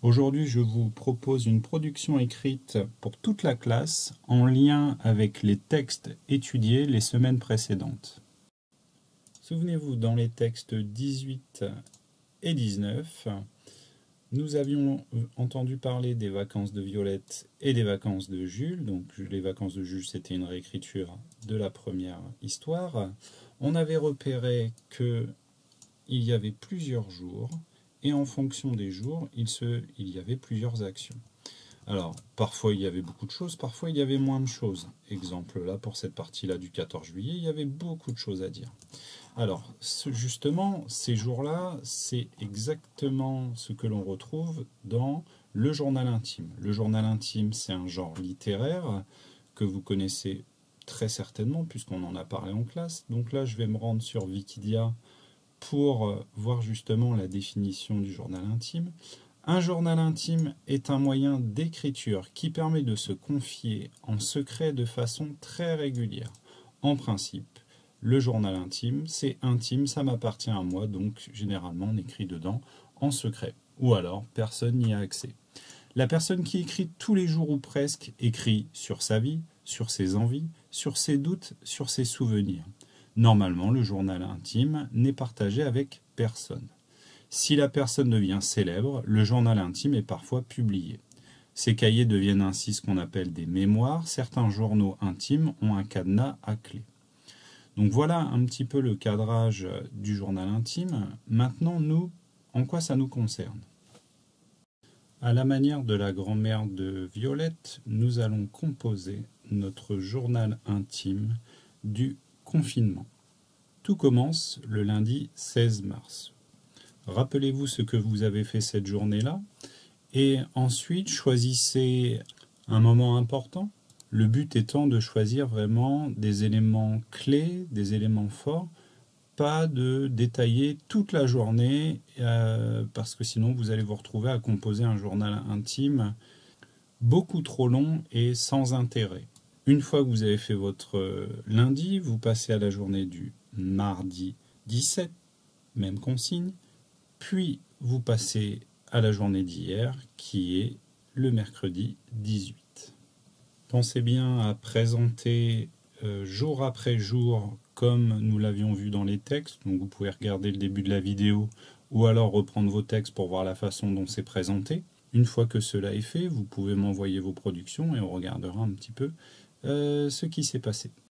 Aujourd'hui, je vous propose une production écrite pour toute la classe en lien avec les textes étudiés les semaines précédentes. Souvenez-vous, dans les textes 18 et 19, nous avions entendu parler des vacances de Violette et des vacances de Jules. Donc les vacances de Jules, c'était une réécriture de la première histoire. On avait repéré qu'il y avait plusieurs jours, et en fonction des jours, il y avait plusieurs actions. Alors, parfois il y avait beaucoup de choses, parfois il y avait moins de choses. Exemple, là, pour cette partie-là du 14 juillet, il y avait beaucoup de choses à dire. Alors, justement, ces jours-là, c'est exactement ce que l'on retrouve dans le journal intime. Le journal intime, c'est un genre littéraire que vous connaissez très certainement, puisqu'on en a parlé en classe. Donc là, je vais me rendre sur Wikidea pour voir justement la définition du journal intime. Un journal intime est un moyen d'écriture qui permet de se confier en secret de façon très régulière. En principe, le journal intime, c'est intime, ça m'appartient à moi, donc généralement on écrit dedans en secret. Ou alors, personne n'y a accès. La personne qui écrit tous les jours ou presque écrit sur sa vie, sur ses envies, sur ses doutes, sur ses souvenirs. Normalement, le journal intime n'est partagé avec personne. Si la personne devient célèbre, le journal intime est parfois publié. Ces cahiers deviennent ainsi ce qu'on appelle des mémoires. Certains journaux intimes ont un cadenas à clé. Donc voilà un petit peu le cadrage du journal intime. Maintenant, nous, en quoi ça nous concerne ? À la manière de la grand-mère de Violette, nous allons composer notre journal intime du confinement. Tout commence le lundi 16 mars. Rappelez-vous ce que vous avez fait cette journée-là et ensuite choisissez un moment important. Le but étant de choisir vraiment des éléments clés, des éléments forts, pas de détailler toute la journée parce que sinon vous allez vous retrouver à composer un journal intime beaucoup trop long et sans intérêt. Une fois que vous avez fait votre lundi, vous passez à la journée du mardi 17, même consigne, puis vous passez à la journée d'hier qui est le mercredi 18. Pensez bien à présenter jour après jour comme nous l'avions vu dans les textes, donc vous pouvez regarder le début de la vidéo ou alors reprendre vos textes pour voir la façon dont c'est présenté. Une fois que cela est fait, vous pouvez m'envoyer vos productions et on regardera un petit peu ce qui s'est passé.